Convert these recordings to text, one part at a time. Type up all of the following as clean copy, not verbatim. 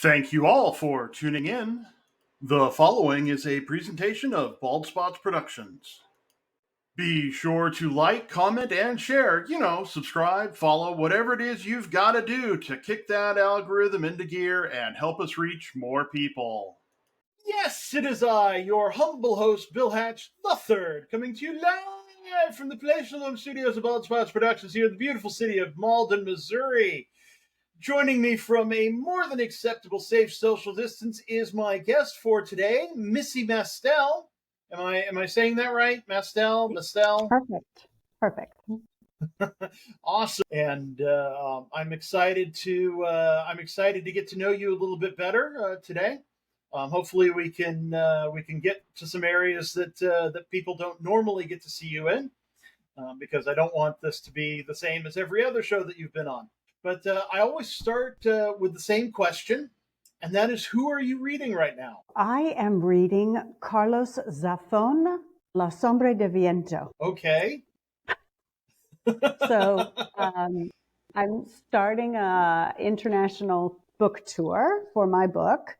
Thank you all for tuning in. The following is a presentation of Bald Spots Productions. Be sure to like, comment, and share. Subscribe, follow, whatever it is you've got to do to kick that algorithm into gear and help us reach more people. Yes, it is I, your humble host, Bill Hatch the Third, coming to you live from the Palatial Home Studios of Bald Spots Productions here in the beautiful city of Malden, Missouri. Joining me from a more than acceptable safe social distance is my guest for today, Missy Mastel. Am I saying that right? Mastel? Perfect. Awesome. And I'm excited to get to know you a little bit better today. Hopefully we can get to some areas that people don't normally get to see you in, because I don't want this to be the same as every other show that you've been on. But I always start with the same question, and that is, who are you reading right now? I am reading Carlos Zafón, La Sombra de Viento. Okay. So I'm starting an international book tour for my book.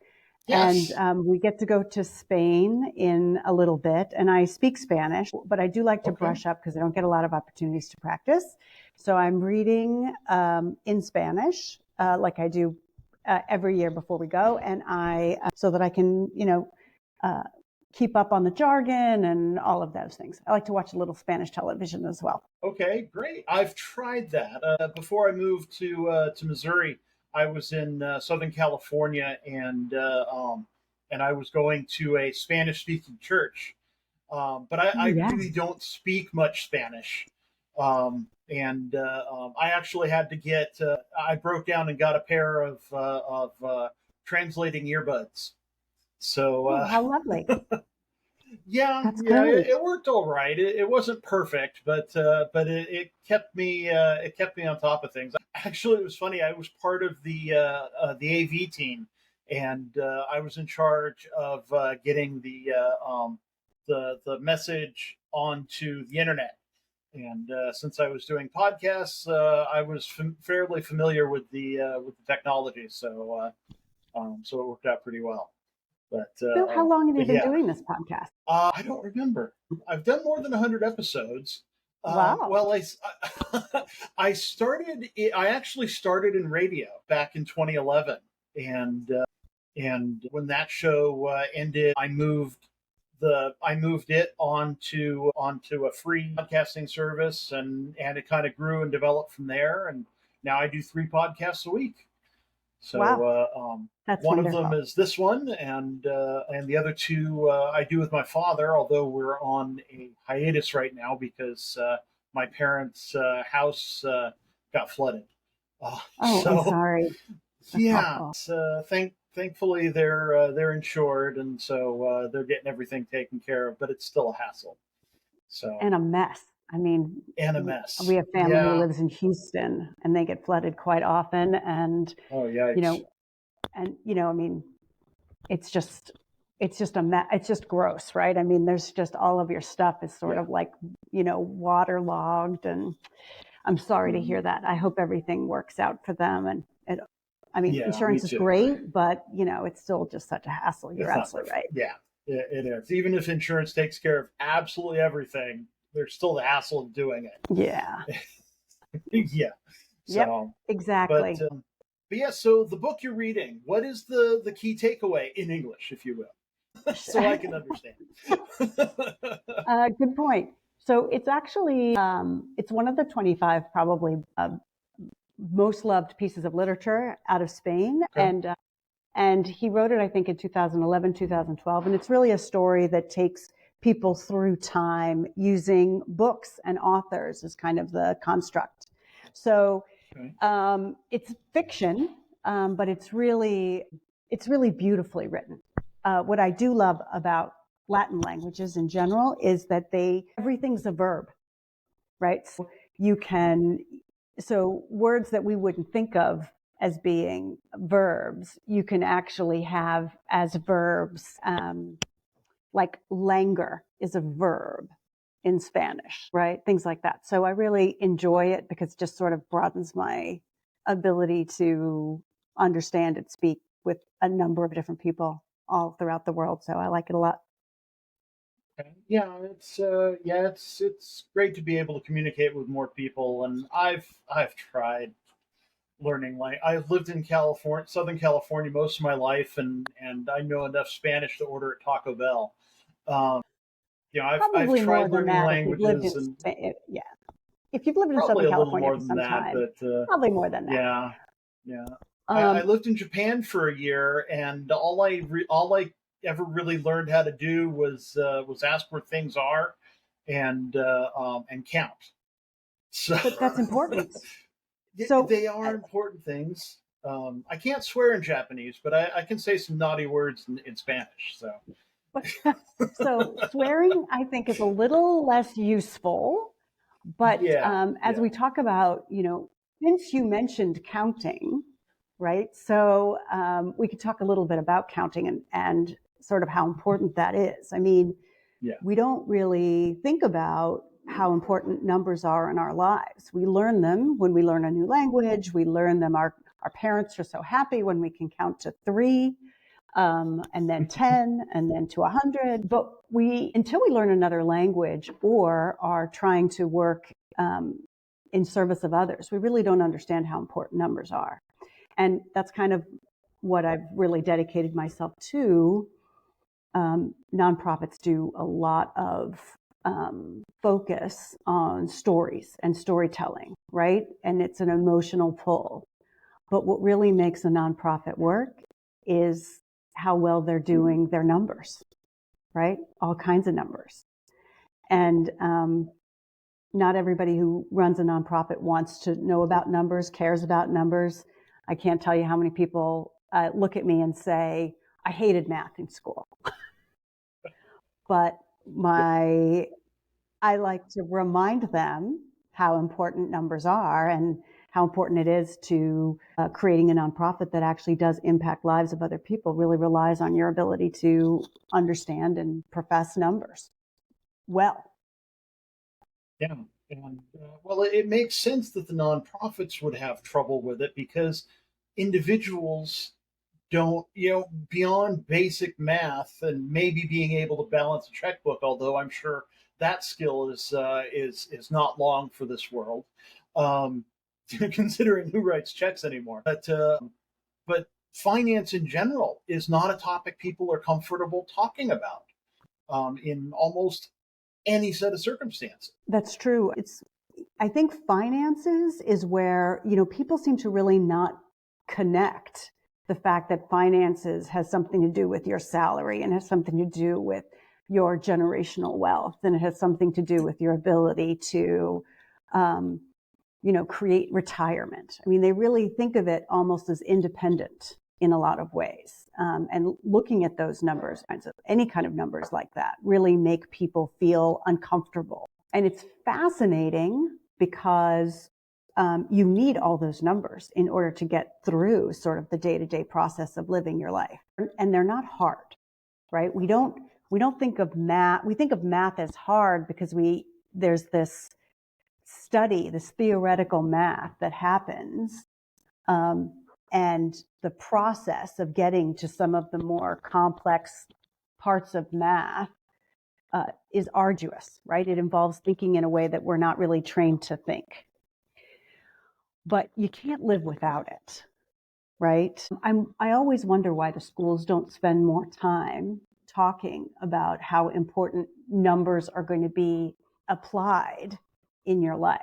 Yes. And we get to go to Spain in a little bit. And I speak Spanish, but I do like to brush up because I don't get a lot of opportunities to practice. So I'm reading in Spanish, like I do every year before we go, and so that I can, keep up on the jargon and all of those things. I like to watch a little Spanish television as well. Okay, great. I've tried that. Before I moved to Missouri, I was in Southern California, and I was going to a Spanish-speaking church, but I really don't speak much Spanish. I actually had to get. I broke down and got a pair of translating earbuds. So how lovely! Yeah, it worked all right. It wasn't perfect, but it kept me on top of things. Actually, it was funny. I was part of the AV team, and I was in charge of getting the message onto the internet. And since I was doing podcasts, I was fairly familiar with the technology, so it worked out pretty well. But Bill, how long have you been doing this podcast? I don't remember. I've done more than 100 episodes. Wow. Well, I started. I actually started in radio back in 2011, and when that show ended, I moved it onto a free podcasting service, and it kind of grew and developed from there. And now I do 3 podcasts a week. So wow. That's one wonderful. of them is this one, and the other 2 I do with my father. Although we're on a hiatus right now because my parents' house got flooded. I'm sorry. Yeah. Thankfully they're insured, and so they're getting everything taken care of. But it's still a hassle. So and a mess. I mean, and a mess. We have family who lives in Houston, and they get flooded quite often. And I mean, it's just a mess. It's just gross, right? I mean, there's just all of your stuff is sort of like, waterlogged. And I'm sorry to hear that. I hope everything works out for them. And insurance is great, but it's still just such a hassle. You're absolutely right. Yeah, it is. Even if insurance takes care of absolutely everything, there's still the hassle of doing it. Yeah. Yeah. So, exactly. But yeah, so the book you're reading, what is the key takeaway in English, if you will, so I can understand? Good point. So it's actually, it's one of the 25 probably most loved pieces of literature out of Spain. Okay. And he wrote it, I think, in 2011, 2012. And it's really a story that takes people through time using books and authors as kind of the construct. So it's fiction, but it's really beautifully written. What I do love about Latin languages in general is that everything's a verb, right? So words that we wouldn't think of as being verbs, you can actually have as verbs, like languor is a verb in Spanish, right? Things like that. So I really enjoy it because it just sort of broadens my ability to understand and speak with a number of different people all throughout the world. So I like it a lot. Okay. It's great to be able to communicate with more people, and I've tried learning. Like, I've lived in California, Southern California, most of my life, and I know enough Spanish to order at Taco Bell. Um, I've Probably more tried than learning that if you've lived languages, in and Spain. Yeah. If you've lived in probably Southern a little California more for than some that. time, But probably more than that. yeah, yeah. I Um, lived in Japan for a year, and all I ever really learned how to do was ask where things are, and count. So but that's important. So, they are important things. I can't swear in Japanese, but I can say some naughty words in Spanish. So so swearing, I think, is a little less useful. But yeah, as yeah, we talk about, since you mentioned counting, right? So we could talk a little bit about counting and sort of how important that is. I mean, yeah, we don't really think about how important numbers are in our lives. We learn them when we learn a new language. We learn them. Our parents are so happy when we can count to three, and then 10, and then to 100. But until we learn another language or are trying to work in service of others, we really don't understand how important numbers are. And that's kind of what I've really dedicated myself to. Nonprofits do a lot of focus on stories and storytelling, right? And it's an emotional pull. But what really makes a nonprofit work is how well they're doing their numbers, right? All kinds of numbers. And not everybody who runs a nonprofit wants to know about numbers, cares about numbers. I can't tell you how many people look at me and say, I hated math in school. But I like to remind them how important numbers are and how important it is to creating a nonprofit that actually does impact lives of other people really relies on your ability to understand and profess numbers well. yeah. And well, it makes sense that the nonprofits would have trouble with it because individuals don't, beyond basic math and maybe being able to balance a checkbook, although I'm sure that skill is not long for this world, um, considering who writes checks anymore. But finance in general is not a topic people are comfortable talking about in almost any set of circumstances. That's true. I think finances is where, people seem to really not connect the fact that finances has something to do with your salary and has something to do with your generational wealth, and it has something to do with your ability to, um, create retirement. I mean, they really think of it almost as independent in a lot of ways. And looking at those numbers, any kind of numbers like that, really make people feel uncomfortable. And it's fascinating because you need all those numbers in order to get through sort of the day-to-day process of living your life. And they're not hard, right? We don't think of math. We think of math as hard because there's this study, this theoretical math that happens, and the process of getting to some of the more complex parts of math is arduous, right? It involves thinking in a way that we're not really trained to think. But you can't live without it, right? I always wonder why the schools don't spend more time talking about how important numbers are going to be applied in your life,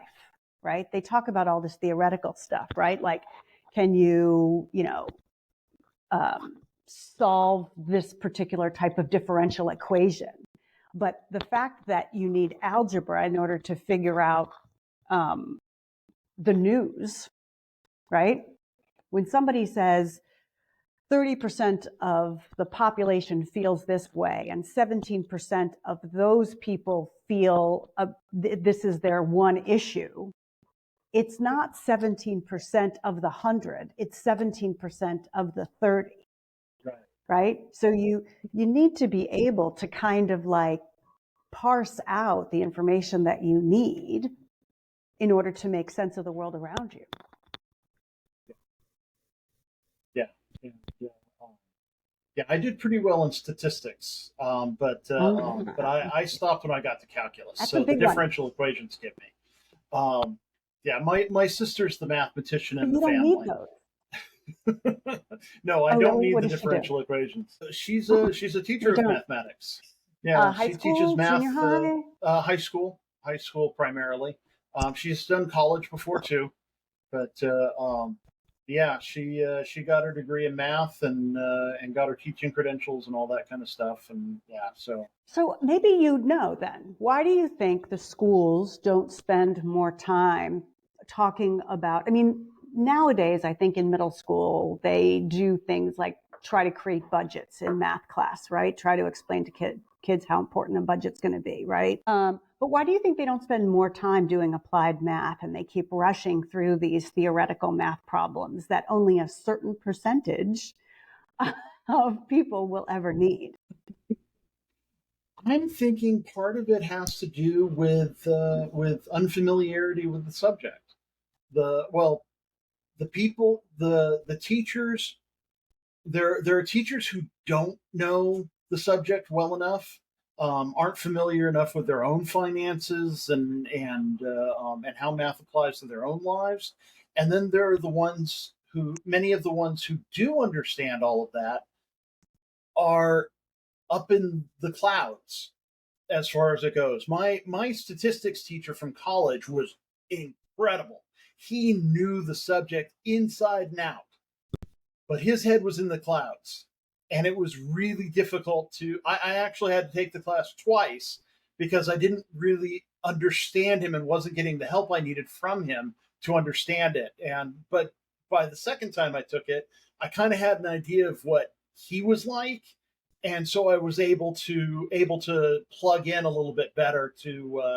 right? They talk about all this theoretical stuff, right? Like, can you, solve this particular type of differential equation? But the fact that you need algebra in order to figure out the news, right? When somebody says 30% of the population feels this way and 17% of those people feel this is their one issue, it's not 17% of the 100, it's 17% of the 30. Right. Right? So you need to be able to kind of like parse out the information that you need in order to make sense of the world around you. Yeah, yeah, yeah. I did pretty well in statistics, but I stopped when I got to calculus. That's a So the big one. differential equations get me. Um, yeah, my sister's the mathematician But in the you don't need family. those. No, I Oh, don't really? need What the does she do? differential equations. She's a You teacher of don't. mathematics. Yeah, High she teaches school, junior math, high? high school primarily. She's done college before too, but yeah, she got her degree in math and got her teaching credentials and all that kind of stuff. And yeah, so So maybe you'd know then. Why do you think the schools don't spend more time talking about? I mean, nowadays, I think in middle school, they do things like try to create budgets in math class, right? Try to explain to kids how important a budget's going to be, right? But why do you think they don't spend more time doing applied math and they keep rushing through these theoretical math problems that only a certain percentage of people will ever need? I'm thinking part of it has to do with unfamiliarity with the subject. The people, the teachers, there are teachers who don't know the subject well enough, aren't familiar enough with their own finances and how math applies to their own lives, and then there are the ones who many of the ones who do understand all of that are up in the clouds as far as it goes. My statistics teacher from college was incredible. He knew the subject inside and out, but his head was in the clouds. And it was really difficult I actually had to take the class twice because I didn't really understand him and wasn't getting the help I needed from him to understand it. But by the second time I took it, I kind of had an idea of what he was like, and so I was able to plug in a little bit better to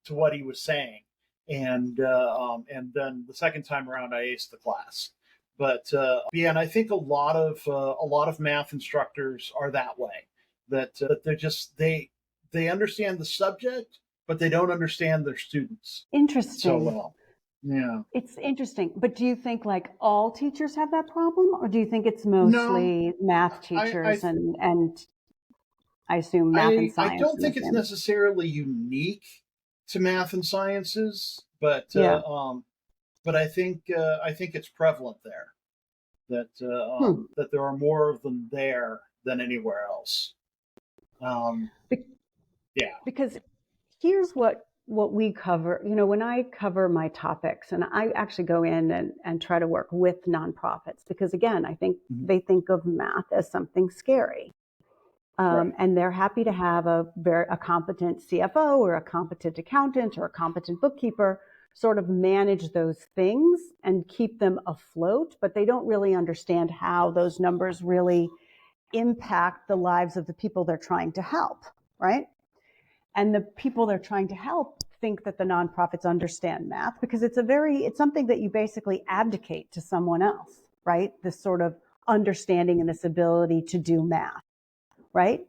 what he was saying. And then the second time around, I aced the class. But yeah, and I think a lot of math instructors are that way. That they understand the subject, but they don't understand their students so Interesting. well. Yeah. It's interesting. But do you think like all teachers have that problem, or do you think it's No, mostly math I I teachers and I assume math and I science don't in the think it's family? necessarily unique to math and sciences, Yeah. but I think it's prevalent there Hmm. that there are more of them there than anywhere else. Um, Be- yeah. because here's what we cover. You know, when I cover my topics, and I actually go in and try to work with nonprofits, because again, I think Mhm. they think of math as something scary. Right. And they're happy to have a competent CFO or a competent accountant or a competent bookkeeper sort of manage those things and keep them afloat, but they don't really understand how those numbers really impact the lives of the people they're trying to help, right? And the people they're trying to help think that the nonprofits understand math because it's something that you basically abdicate to someone else, right? This sort of understanding and this ability to do math, right?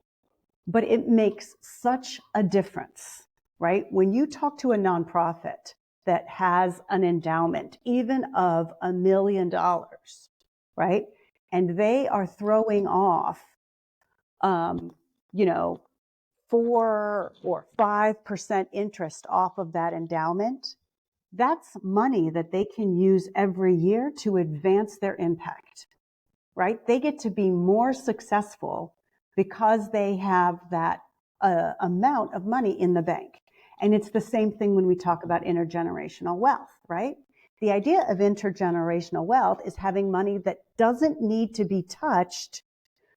But it makes such a difference, right? When you talk to a nonprofit that has an endowment, even of $1 million, right? And they are throwing off, um, you know, 4 or 5% interest off of that endowment. That's money that they can use every year to advance their impact, right? They get to be more successful because they have that amount of money in the bank. And it's the same thing when we talk about intergenerational wealth, right? The idea of intergenerational wealth is having money that doesn't need to be touched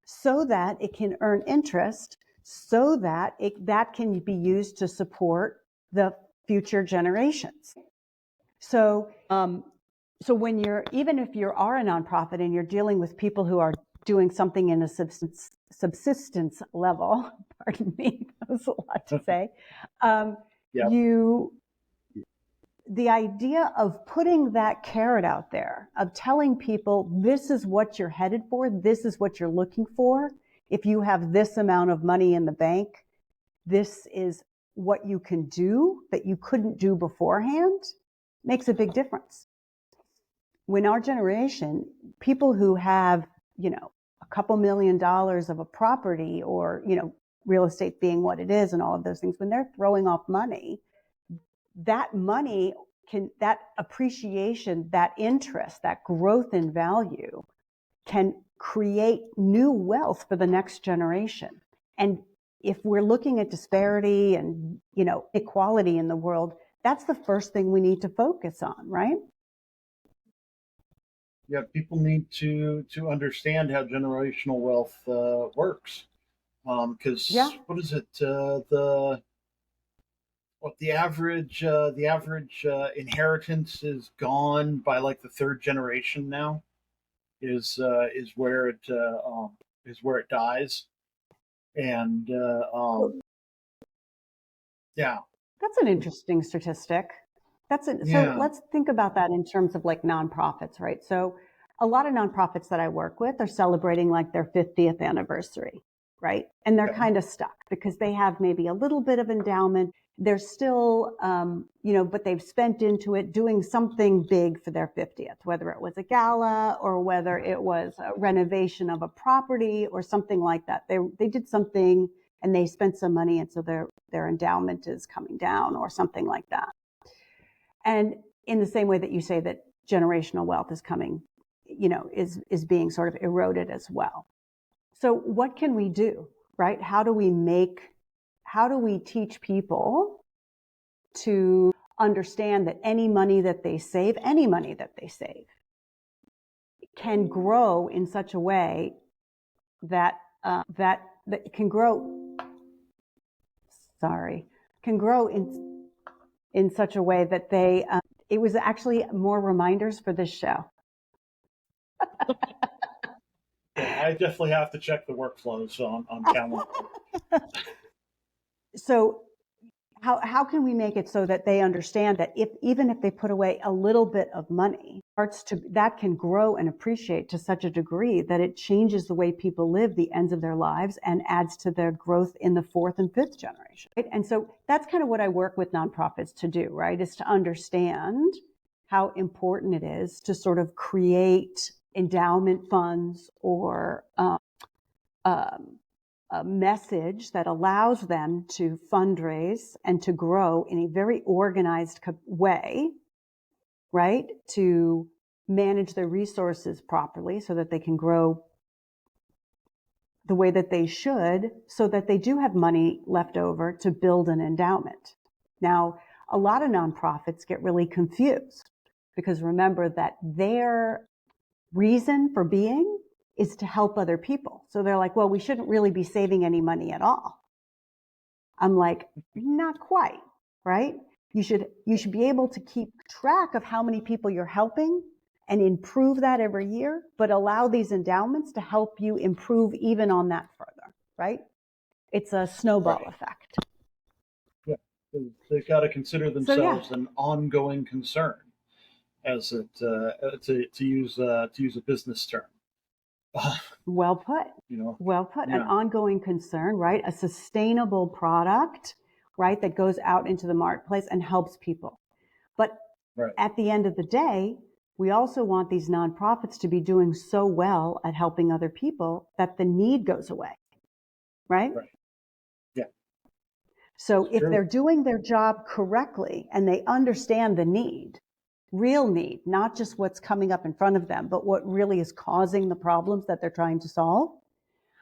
so that it can earn interest, so that that can be used to support the future generations. So, so when even if you are a nonprofit and you're dealing with people who are doing something in a subsistence level, pardon me, that was a lot to say, um, Yep. you, the idea of putting that carrot out there, of telling people this is what you're headed for, this is what you're looking for. If you have this amount of money in the bank, this is what you can do that you couldn't do beforehand, makes a big difference. When our generation, people who have, you know, a couple $1,000,000 of a property, or, real estate being what it is and all of those things, when they're throwing off money, that money that appreciation, that interest, that growth in value can create new wealth for the next generation. And if we're looking at disparity and, equality in the world, that's the first thing we need to focus on, right? Yeah, people need to understand how generational wealth works. Because what is it? The average inheritance is gone by like the third generation now. Is where it dies, and yeah, that's an interesting statistic. So let's think about that in terms of like nonprofits, right? So a lot of nonprofits that I work with are celebrating like their 50th anniversary, right? And they're kind of stuck because they have maybe a little bit of endowment. They're still, but they've spent into it doing something big for their 50th, whether it was a gala or whether it was a renovation of a property or something like that. They did something and they spent some money, and so their endowment is coming down or something like that. And in the same way that you say that generational wealth is coming, is being sort of eroded as well. So what can we do, right? How do we teach people to understand that any money that they save can grow in such a way that can grow in such a way that they, it was actually more reminders for this show. Yeah, I definitely have to check the workflows on calendar. So how can we make it so that they understand that even if they put away a little bit of money, that can grow and appreciate to such a degree that it changes the way people live the ends of their lives and adds to their growth in the fourth and fifth generation. Right? And so that's kind of what I work with nonprofits to do, right? Is to understand how important it is to sort of create endowment funds or a message that allows them to fundraise and to grow in a very organized way, right? To manage their resources properly so that they can grow the way that they should, so that they do have money left over to build an endowment. Now, a lot of nonprofits get really confused because remember that their reason for being is to help other people. So they're like, well, we shouldn't really be saving any money at all. I'm like, not quite, right? You should be able to keep track of how many people you're helping and improve that every year, but allow these endowments to help you improve even on that further, right? It's a snowball effect. Yeah, they've got to consider themselves an ongoing concern, as it to use a business term. Well put. An ongoing concern, right? A sustainable product, right? That goes out into the marketplace and helps people. But at the end of the day, we also want these nonprofits to be doing so well at helping other people that the need goes away, right? Yeah. So if they're doing their job correctly and they understand the need, real need, not just what's coming up in front of them, but what really is causing the problems that they're trying to solve,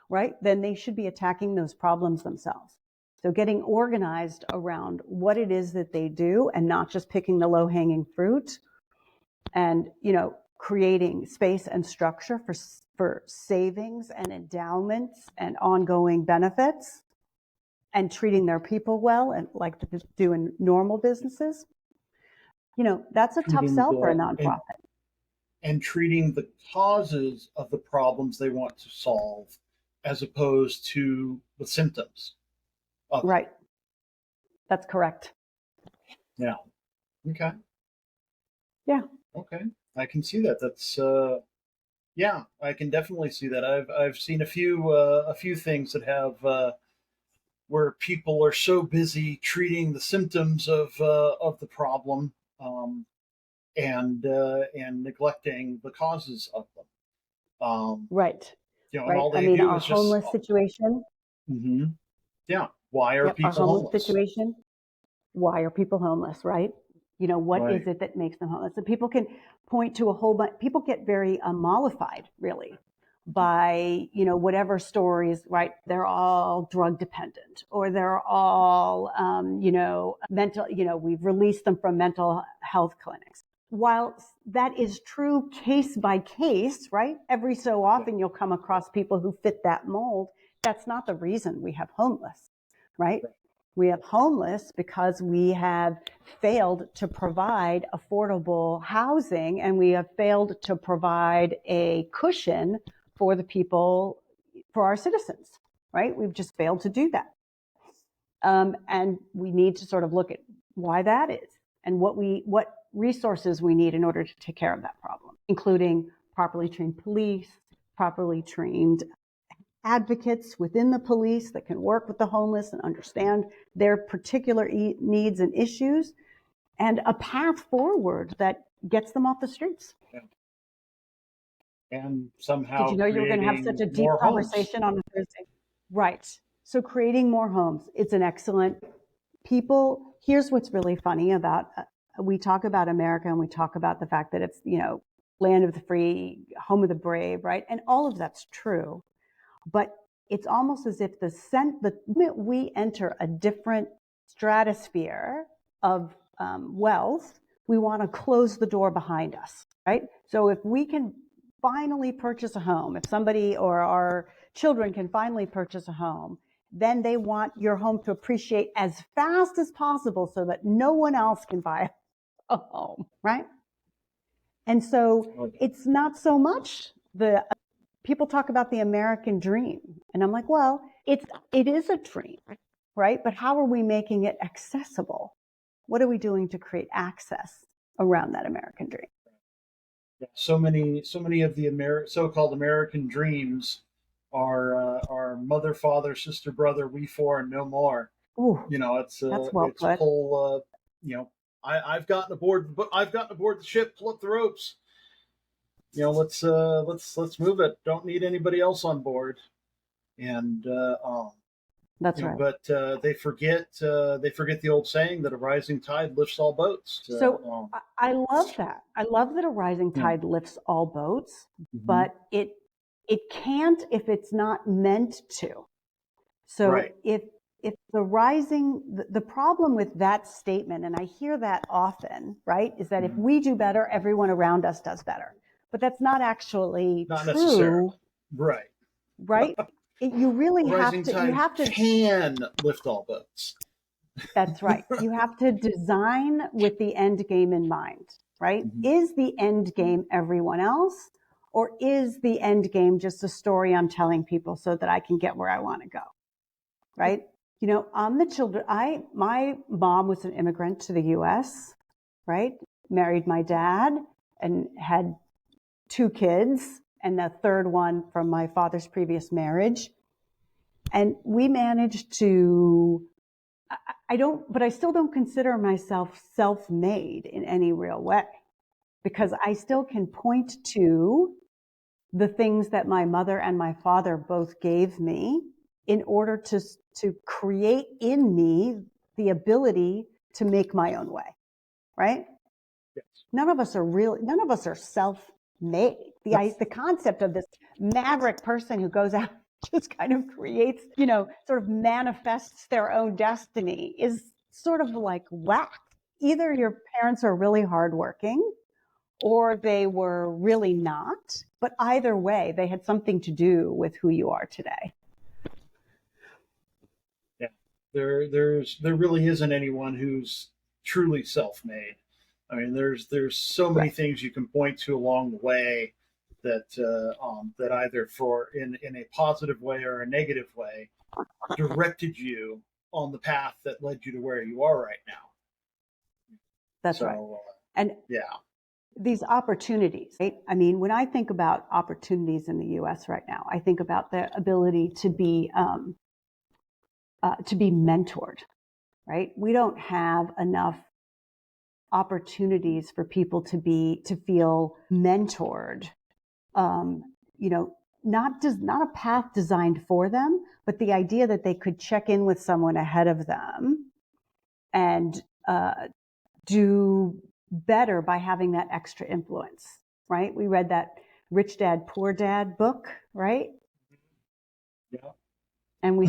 right? Then they should be attacking those problems themselves. So getting organized around what it is that they do and not just picking the low-hanging fruit, and, creating space and structure for savings and endowments and ongoing benefits, and treating their people well and like they do in normal businesses. That's a tough sell for a nonprofit. And treating the causes of the problems they want to solve as opposed to the symptoms. Right. That's correct. Yeah. Okay. Yeah. Okay. I can see that. That's I can definitely see that. I've seen a few things that have where people are so busy treating the symptoms of the problem, and neglecting the causes of them. Right. and right? all I they mean, do our is just, homeless situation. hmm yeah. Why are Yep, our people homeless homeless? situation. Why are people homeless, right? What is Right. it that makes them homeless? And people can point to a whole bunch, people get very mollified, really, by, whatever stories, right? They're all drug dependent, or they're all, mental, we've released them from mental health clinics. While that is true case by case, right? Every so often you'll come across people who fit that mold. That's not the reason we have homeless, right? We have homeless because we have failed to provide affordable housing, and we have failed to provide a cushion for the people, for our citizens, right? We've just failed to do that. And we need to sort of look at why that is and what resources we need in order to take care of that problem, including properly trained police, properly trained advocates within the police that can work with the homeless and understand their particular needs and issues, and a path forward that gets them off the streets. And Did somehow you know you were going to have creating such a deep more homes. conversation on a Thursday? Right. So creating more homes, it's an excellent people. Here's what's really funny about, we talk about America and we talk about the fact that it's, land of the free, home of the brave, right? And all of that's true. But it's almost as if the moment we enter a different stratosphere of wealth, we want to close the door behind us, right? So if we can finally purchase a home, if somebody or our children can finally purchase a home, then they want your home to appreciate as fast as possible so that no one else can buy a home, right? And so it's not so much people talk about the American dream. And I'm like, well, it is a dream, right? But how are we making it accessible? What are we doing to create access around that American dream? Yeah, so many of the so-called American dreams are mother, father, sister, brother, we four, and no more. Ooh, that's well It's put. pull. I've gotten aboard. I've gotten aboard the ship. Pull up the ropes. Let's move it. Don't need anybody else on board. And That's right. but they forget the old saying that a rising tide lifts all boats. So I love that. I love that a rising tide lifts all boats, but it can't if it's not meant to. So right. if the problem with that statement, and I hear that often, right, is that if we do better, everyone around us does better. But that's not actually Not true, necessarily. Right. right? You really have Rising to, tide can lift all boats. that's right. You have to design with the end game in mind, right? Is the end game everyone else, or is the end game just a story I'm telling people so that I can get where I want to go? Right? I'm the children. My mom was an immigrant to the U.S., right? Married my dad and had 2 kids, and the third one from my father's previous marriage. And we managed to, but I still don't consider myself self-made in any real way, because I still can point to the things that my mother and my father both gave me in order to create in me the ability to make my own way, right? Yes. None of us are self-made. The concept of this maverick person who goes out just kind of creates, sort of manifests their own destiny is sort of like whack. Either your parents are really hardworking or they were really not. But either way, they had something to do with who you are today. Yeah. There really isn't anyone who's truly self-made. I mean, there's so many Right. things you can point to along the way that that either for in a positive way or a negative way directed you on the path that led you to where you are right now. That's So right. And yeah. these opportunities, right? I mean, when I think about opportunities in the U.S. right now, I think about the ability to be mentored, right? We don't have enough opportunities for people to feel mentored, you know, not a path designed for them, but the idea that they could check in with someone ahead of them and do better by having that extra influence, right? We read that Rich Dad, Poor Dad book, right? Yeah. And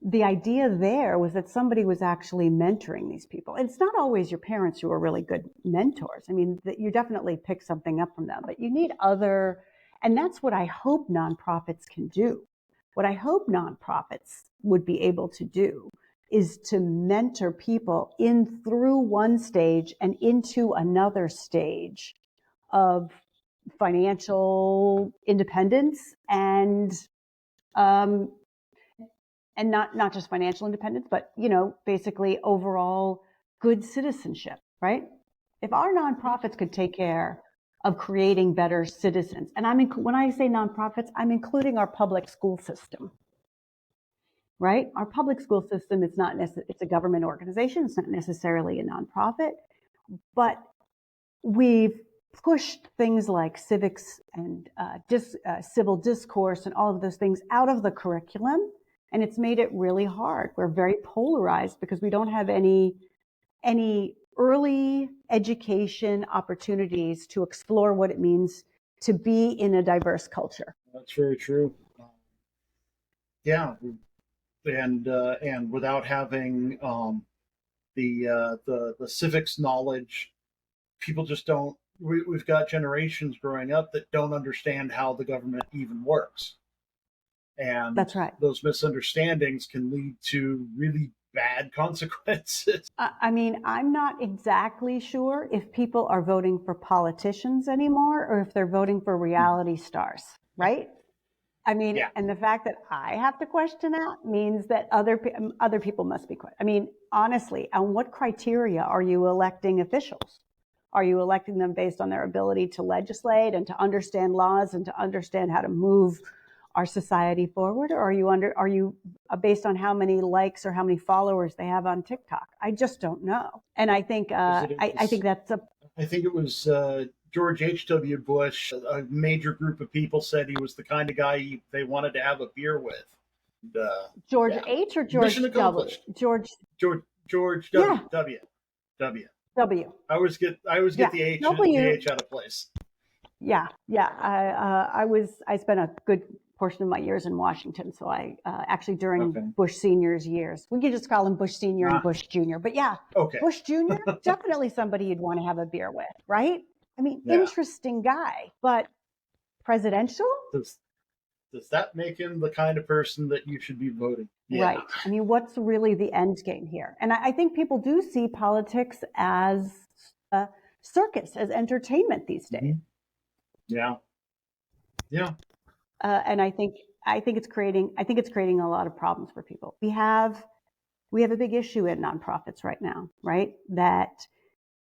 the idea there was that somebody was actually mentoring these people. It's not always your parents who are really good mentors. I mean, you definitely pick something up from them, but you need and that's what I hope nonprofits can do. What I hope nonprofits would be able to do is to mentor people in through one stage and into another stage of financial independence and not just financial independence, but, basically overall good citizenship, right? If our nonprofits could take care of creating better citizens, and when I say nonprofits, I'm including our public school system, right? Our public school system, it's a government organization. It's not necessarily a nonprofit, but we've pushed things like civics and civil discourse and all of those things out of the curriculum. And it's made it really hard. We're very polarized because we don't have any early education opportunities to explore what it means to be in a diverse culture. That's very true. Yeah, and without having the civics knowledge, people just don't. We've got generations growing up that don't understand how the government even works. And that's right. Those misunderstandings can lead to really bad consequences. I mean, I'm not exactly sure if people are voting for politicians anymore or if they're voting for reality stars, right? I mean, yeah. And the fact that I have to question that means that other people must be. I mean, honestly, on what criteria are you electing officials? Are you electing them based on their ability to legislate and to understand laws and to understand how to move our society forward, or are you based on how many likes or how many followers they have on TikTok? I just don't know. And I think I think it was George H.W. Bush. A major group of people said he was the kind of guy they wanted to have a beer with. George H. or George W. George W. Yeah. W. I always get the H out of place. Yeah. I spent a good portion of my years in Washington. So I actually during Bush Senior's years, we could just call him Bush Senior and Bush Junior. But yeah, Bush Junior, definitely somebody you'd want to have a beer with, right? I mean, interesting guy, but presidential? Does that make him the kind of person that you should be voting? Yeah. Right. I mean, what's really the end game here? And I think people do see politics as a circus, as entertainment these days. Mm-hmm. Yeah. And I think it's creating a lot of problems for people. We have a big issue in nonprofits right now, right? That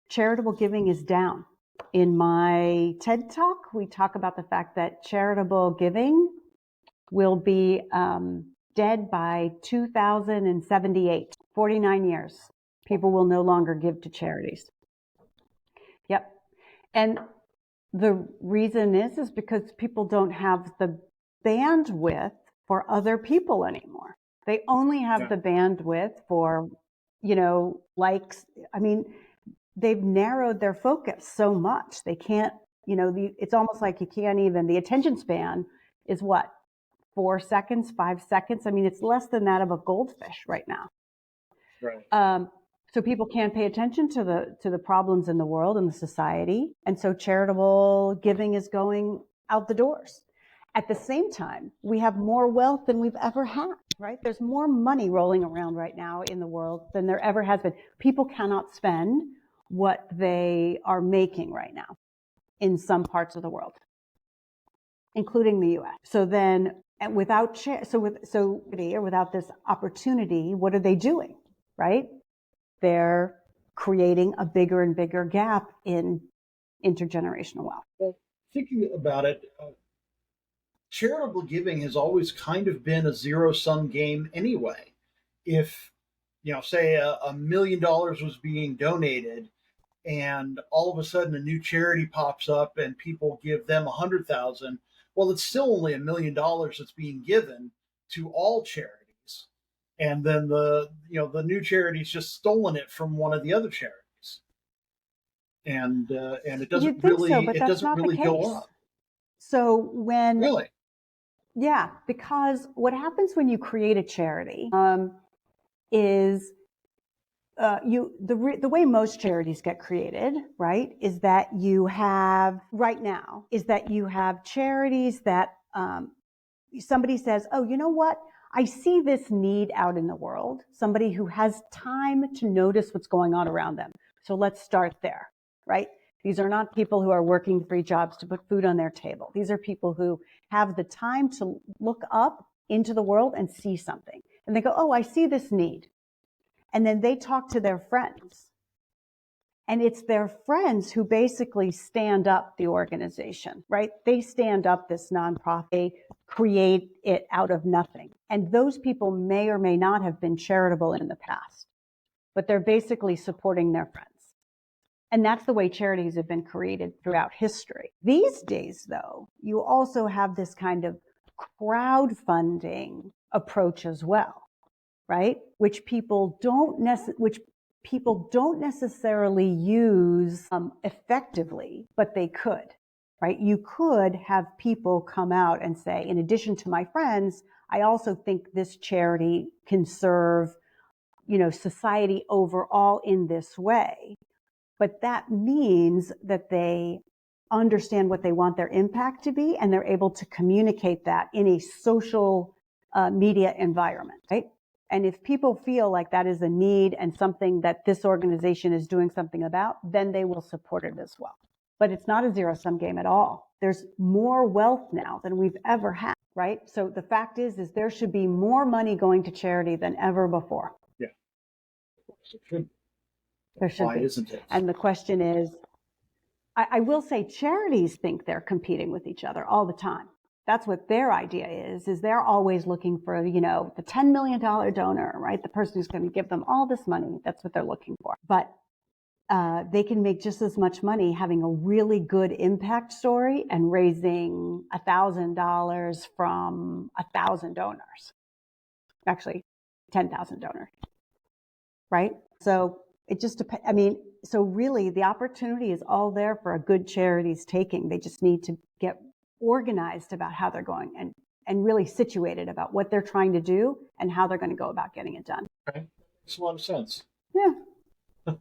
charitable giving is down. In my TED Talk, we talk about the fact that charitable giving will be dead by 2078, 49 years. People will no longer give to charities. Yep. And the reason is because people don't have the bandwidth for other people anymore. They only have the bandwidth for, likes. I mean, they've narrowed their focus so much. They can't, it's almost like you can't even, the attention span is what? 4 seconds, 5 seconds. I mean, it's less than that of a goldfish right now. Right. So people can't pay attention to the problems in the world and the society. And so charitable giving is going out the doors. At the same time, we have more wealth than we've ever had, right? There's more money rolling around right now in the world than there ever has been. People cannot spend what they are making right now in some parts of the world, including the US. So then without this opportunity, what are they doing, right? They're creating a bigger and bigger gap in intergenerational wealth. Well, thinking about it, charitable giving has always kind of been a zero-sum game anyway. If, say $1 million was being donated and all of a sudden a new charity pops up and people give them 100,000, Well, it's still only $1 million that's being given to all charities, and then the new charity's just stolen it from one of the other charities, and You'd think so, but it that's doesn't not the really go case. up. So when, Really? yeah, because what happens when you create a charity is the way most charities get created, right, is that you have right now is that you have charities that somebody says, oh, you know what? I see this need out in the world, somebody who has time to notice what's going on around them. So let's start there, right? These are not people who are working 3 jobs to put food on their table. These are people who have the time to look up into the world and see something. And they go, oh, I see this need. And then they talk to their friends. And it's their friends who basically stand up the organization, right? They stand up this nonprofit, they create it out of nothing. And those people may or may not have been charitable in the past, but they're basically supporting their friends. And that's the way charities have been created throughout history. These days, though, you also have this kind of crowdfunding approach as well, right? Which people don't necessarily use effectively, but they could, right? You could have people come out and say, in addition to my friends, I also think this charity can serve, society overall in this way. But that means that they understand what they want their impact to be, and they're able to communicate that in a social media environment, right? And if people feel like that is a need and something that this organization is doing something about, then they will support it as well. But it's not a zero-sum game at all. There's more wealth now than we've ever had, right? So the fact is there should be more money going to charity than ever before. Yeah. It should. There should Why be. isn't it? And the question is, I will say charities think they're competing with each other all the time. That's what their idea is they're always looking for, the $10 million donor, right? The person who's going to give them all this money. That's what they're looking for. But they can make just as much money having a really good impact story and raising $1,000 from 1,000 donors. Actually, 10,000 donors, right? So it just depends. So really the opportunity is all there for a good charity's taking. They just need to get organized about how they're going and really situated about what they're trying to do and how they're going to go about getting it done. Okay. Makes a lot of sense. Yeah.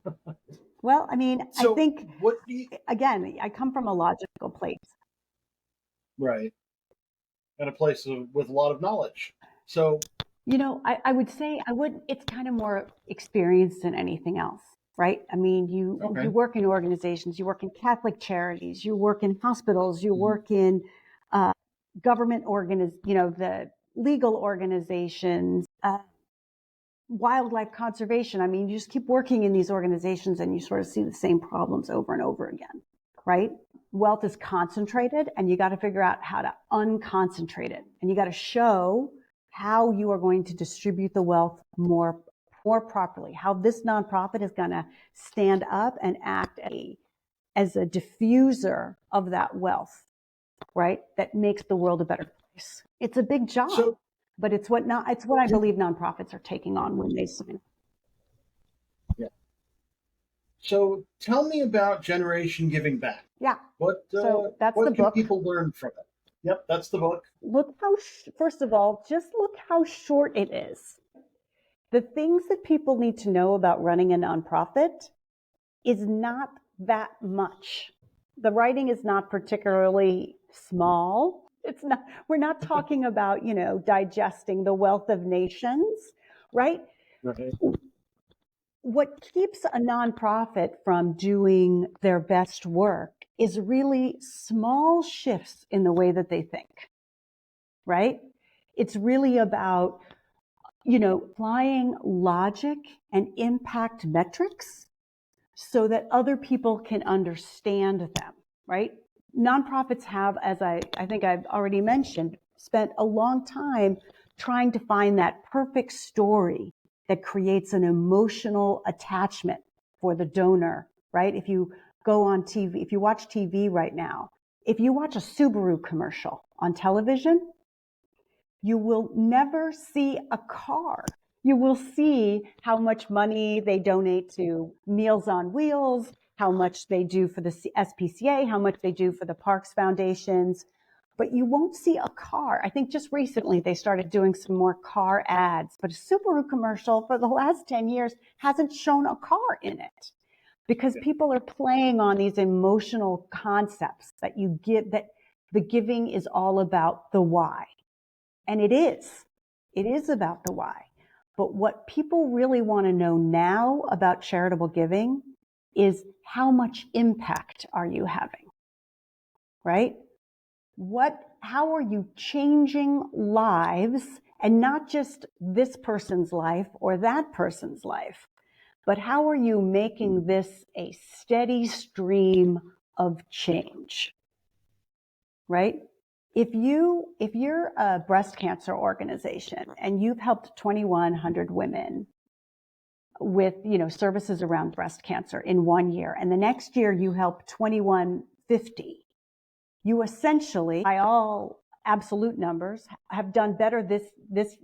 Well, So I think, what do you... again, I come from a logical place. Right. And a place with a lot of knowledge. So, I would say it's kind of more experience than anything else, right? You work in organizations, you work in Catholic charities, you work in hospitals, you work in government the legal organizations, wildlife conservation. You just keep working in these organizations and you sort of see the same problems over and over again, right? Wealth is concentrated and you got to figure out how to unconcentrate it. And you got to show how you are going to distribute the wealth more properly, how this nonprofit is going to stand up and act as a diffuser of that wealth, right? That makes the world a better place. It's a big job, but it's what I believe nonprofits are taking on when they sign. Yeah. So tell me about Generation Giving Back. Yeah. So that's what the can book. people learn from it? Yep, that's the book. First of all, just look how short it is. The things that people need to know about running a nonprofit is not that much. The writing is not particularly small. We're not talking about, digesting the wealth of nations, right? Right. What keeps a nonprofit from doing their best work is really small shifts in the way that they think, right? It's really about, applying logic and impact metrics so that other people can understand them, right? Nonprofits have, as I think I've already mentioned, spent a long time trying to find that perfect story that creates an emotional attachment for the donor, right? If you go on TV, if you watch TV right now, if you watch a Subaru commercial on television, you will never see a car. You will see how much money they donate to Meals on Wheels, how much they do for the SPCA, how much they do for the Parks Foundations, but you won't see a car. I think just recently they started doing some more car ads, but a Subaru commercial for the last 10 years hasn't shown a car in it because people are playing on these emotional concepts that you get, that the giving is all about the why. And it is about the why. But what people really want to know now about charitable giving is how much impact are you having, right? How are you changing lives, and not just this person's life or that person's life, but how are you making this a steady stream of change, right? If you're a breast cancer organization and you've helped 2,100 women with, services around breast cancer in 1 year, and the next year you help 2,150, you essentially, by all absolute numbers, have done better this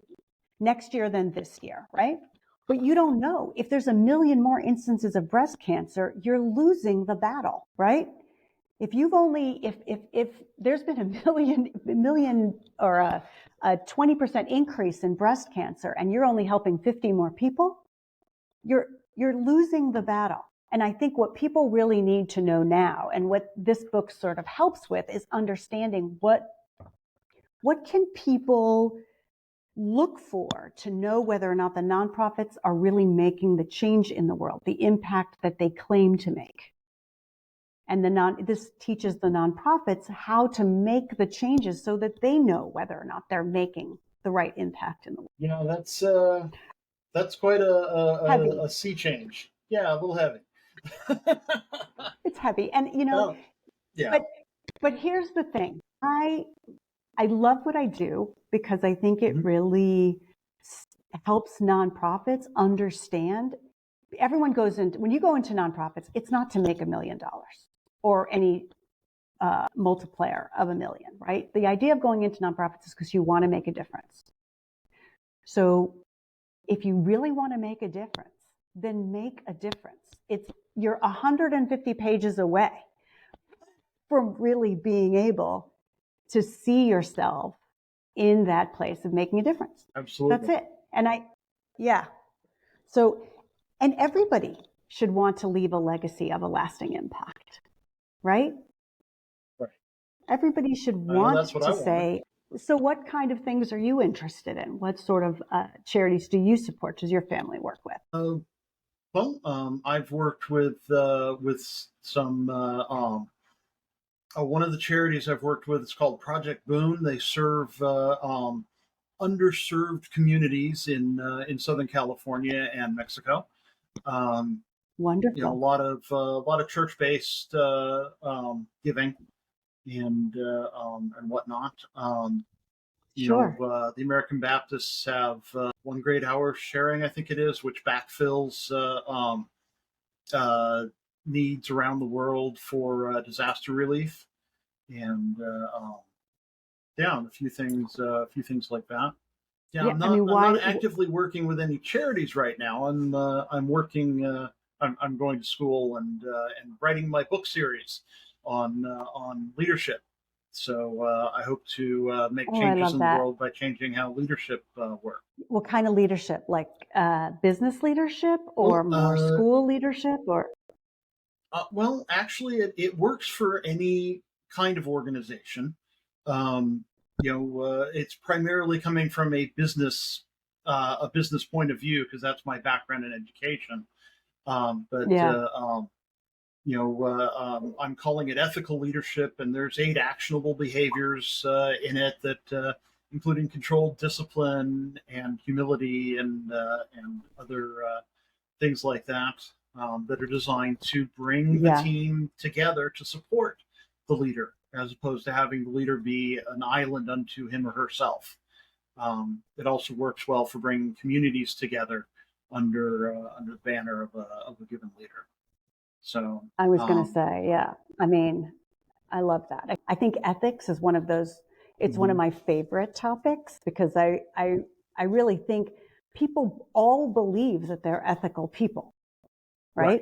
next year than this year, right? But you don't know. If there's a million more instances of breast cancer, you're losing the battle, right? If there's been a million or a 20% increase in breast cancer and you're only helping 50 more people, you're losing the battle. And I think what people really need to know now, and what this book sort of helps with, is understanding what can people look for to know whether or not the nonprofits are really making the change in the world, the impact that they claim to make. And this teaches the nonprofits how to make the changes so that they know whether or not they're making the right impact in the world. That's quite Heavy. a sea change. Yeah, a little heavy. It's heavy, and yeah. But here's the thing: I love what I do because I think it really helps nonprofits understand. Everyone goes into, when you go into nonprofits, it's not to make $1 million or any multiplier of $1 million, right? The idea of going into nonprofits is because you want to make a difference. So if you really want to make a difference, then make a difference. You're 150 pages away from really being able to see yourself in that place of making a difference. Absolutely. That's it. And everybody should want to leave a legacy of a lasting impact, right? Right. Everybody should want to say, so what kind of things are you interested in? What sort of charities do you support? Does your family work with? I've worked with some, one of the charities I've worked with is called Project Boon. They serve underserved communities in Southern California and Mexico. Wonderful. A lot of church-based giving and whatnot. Sure. The American Baptists have One Great Hour Sharing, I think it is, which backfills needs around the world for disaster relief, and a few things like that. Yeah, I'm not actively working with any charities right now. I'm working. I'm going to school and writing my book series on leadership. So I hope to make changes in the world by changing how leadership works. What kind of leadership? Like business leadership, or more school leadership, or? Well, actually, it works for any kind of organization. It's primarily coming from a business point of view, because that's my background in education. I'm calling it ethical leadership, and there's 8 actionable behaviors in it that, including controlled discipline and humility and other things like that, that are designed to bring the team together to support the leader, as opposed to having the leader be an island unto him or herself. It also works well for bringing communities together under the banner of a given leader. So I was going to say, yeah. I mean, I love that. I think ethics is one of those, it's one of my favorite topics because I really think people all believe that they're ethical people, right?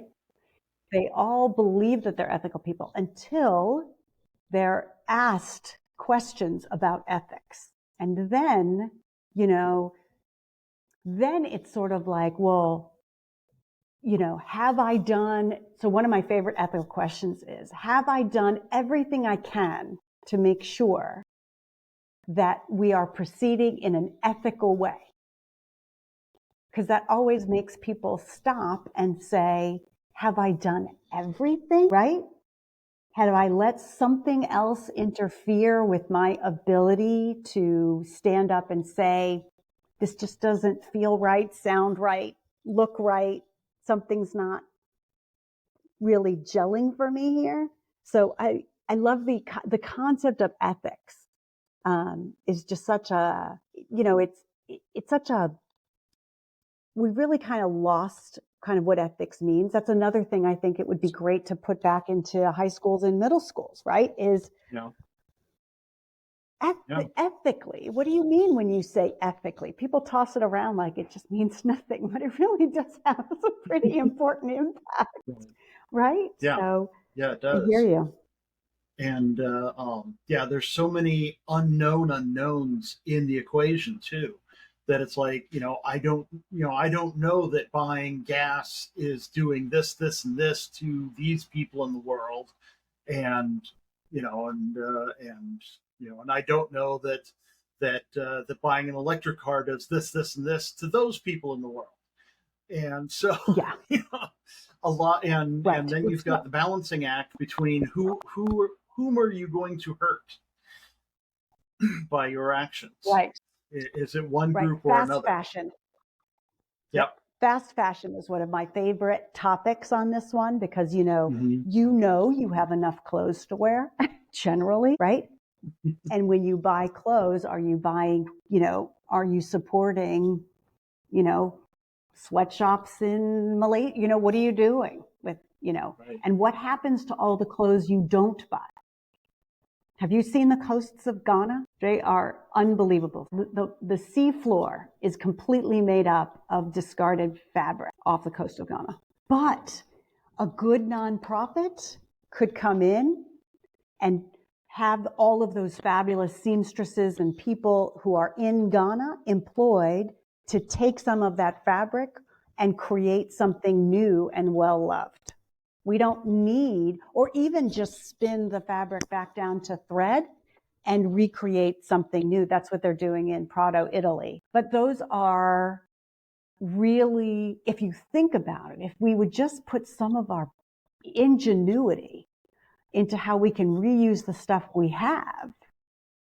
They all believe that they're ethical people until they're asked questions about ethics. And then, you know, then it's sort of like, well, you know, have I done, so one of my favorite ethical questions is, have I done everything I can to make sure that we are proceeding in an ethical way? Because that always makes people stop and say, have I done everything right? Have I let something else interfere with my ability to stand up and say, this just doesn't feel right, sound right, look right, something's not really gelling for me here? So I love the concept of ethics is just such a, you know, it's such a, we really kind of lost kind of what ethics means. That's another thing I think it would be great to put back into high schools and middle schools, right? Is ethically. What do you mean when you say ethically? People toss it around like it just means nothing, but it really does have some pretty important impact, right? Yeah. So Yeah, it does. I hear you. And there's so many unknowns in the equation too, that it's like, I don't know that buying gas is doing this, this, and this to these people in the world, and and I don't know that buying an electric car does this, this, and this to those people in the world, and so Yeah. A lot, and Right. and then you've got the balancing act between whom are you going to hurt by your actions? Right. Is it one Right. group or Fast another? fashion. Yep. Fast fashion is one of my favorite topics on this one because Mm-hmm. you have enough clothes to wear generally, right? And when you buy clothes, are you buying, are you supporting, sweatshops in Malaysia? What are you doing with, Right. and what happens to all the clothes you don't buy? Have you seen the coasts of Ghana? They are unbelievable. The sea floor is completely made up of discarded fabric off the coast of Ghana. But a good nonprofit could come in and have all of those fabulous seamstresses and people who are in Ghana employed to take some of that fabric and create something new and well-loved. We don't need, or even just spin the fabric back down to thread and recreate something new. That's what they're doing in Prato, Italy. But those are really, if you think about it, if we would just put some of our ingenuity into how we can reuse the stuff we have,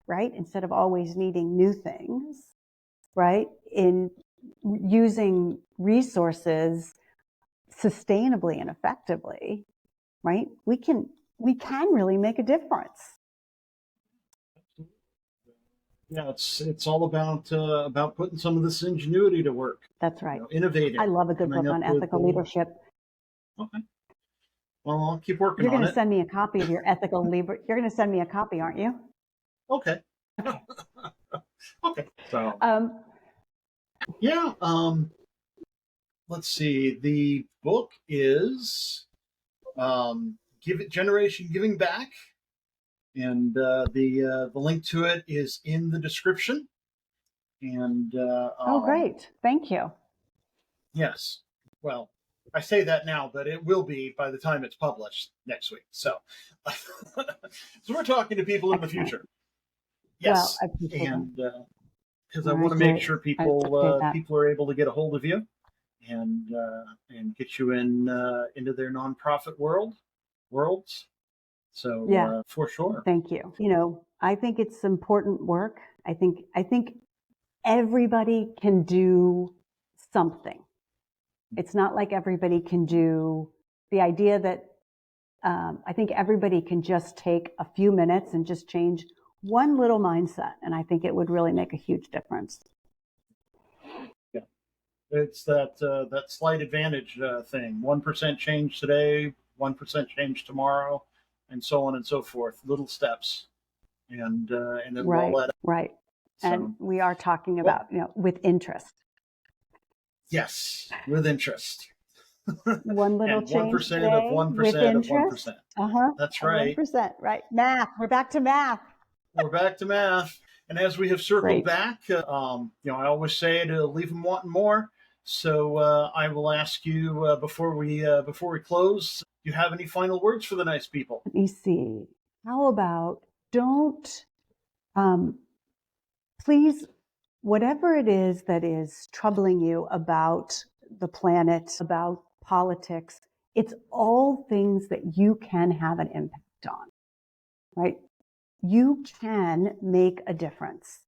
right? Instead of always needing new things, right? In using resources sustainably and effectively, right? We can really make a difference. Yeah, it's all about putting some of this ingenuity to work. That's right. Innovating. I love a good book on ethical leadership. Okay. Well, I'll keep working on it. You're going to send me a copy of your ethical leader. You're going to send me a copy, aren't you? Okay. Okay. So. Yeah. Let's see. The book is Generation Giving Back, and the link to it is in the description. And great! Thank you. Yes. Well, I say that now, but it will be by the time it's published next week. So, so we're talking to people in the future. Yes, well, and because I want to make sure people are able to get a hold of you and get you into their nonprofit worlds. So for sure. Thank you. I think it's important work. I think everybody can do something. It's not like everybody can do the idea that I think everybody can just take a few minutes and just change one little mindset. And I think it would really make a huge difference. Yeah. It's that slight advantage thing. 1% change today, 1% change tomorrow. and so on and so forth. Little steps, and it'll Right, all add up. right. And So, we are talking well, about, with interest. yes, with interest. One little And change 1% of today with 1% of interest. 1%. Uh-huh. That's right. 1%, right. Math. We're back to math. We're back to math. And as we have circled Great. back, I always say to leave them wanting more. So I will ask you before we close. Do you have any final words for the nice people? Let me see. How about don't, please, whatever it is that is troubling you about the planet, about politics, it's all things that you can have an impact on, right? You can make a difference.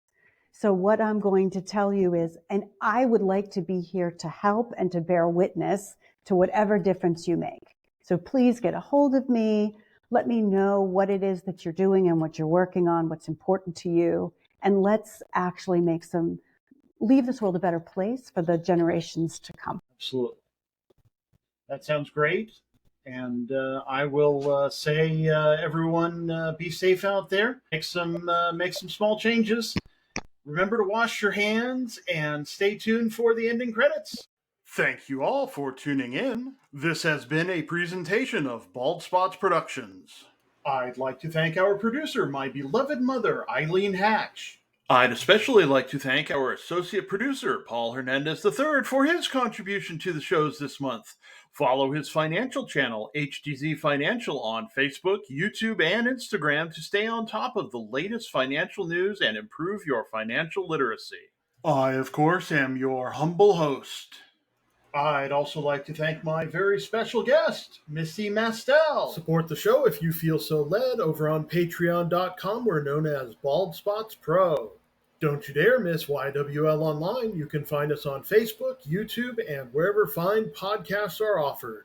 So what I'm going to tell you is, and I would like to be here to help and to bear witness to whatever difference you make. So please get a hold of me. Let me know what it is that you're doing and what you're working on, what's important to you. And let's actually leave this world a better place for the generations to come. Absolutely. That sounds great. And I will say, everyone, be safe out there. Make some small changes. Remember to wash your hands and stay tuned for the ending credits. Thank you all for tuning in. This has been a presentation of Bald Spots Productions. I'd like to thank our producer, my beloved mother, Eileen Hatch. I'd especially like to thank our associate producer, Paul Hernandez III, for his contribution to the shows this month. Follow his financial channel, HDZ Financial, on Facebook, YouTube, and Instagram to stay on top of the latest financial news and improve your financial literacy. I, of course, am your humble host. I'd also like to thank my very special guest, Missy Mastel. Support the show if you feel so led over on patreon.com. We're known as Bald Spots Pro. Don't you dare miss YWL Online. You can find us on Facebook, YouTube, and wherever fine podcasts are offered.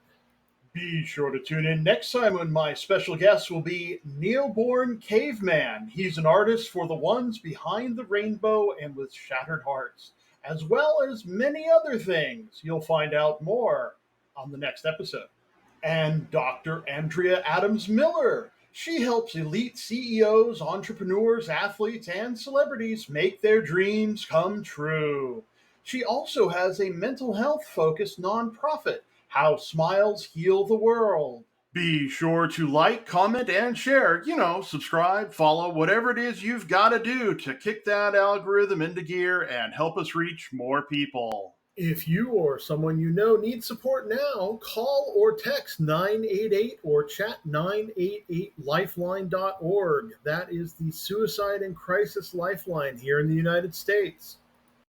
Be sure to tune in next time when my special guest will be Neilborn Caveman. He's an artist for the ones behind the rainbow and with shattered hearts, as well as many other things. You'll find out more on the next episode. And Dr. Andrea Adams Miller. She helps elite CEOs, entrepreneurs, athletes, and celebrities make their dreams come true. She also has a mental health focused nonprofit, How Smiles Heal the World. Be sure to like, comment, and share. Subscribe, follow, whatever it is you've got to do to kick that algorithm into gear and help us reach more people. If you or someone you know needs support now, call or text 988 or chat 988lifeline.org. That is the suicide and crisis lifeline here in the United States.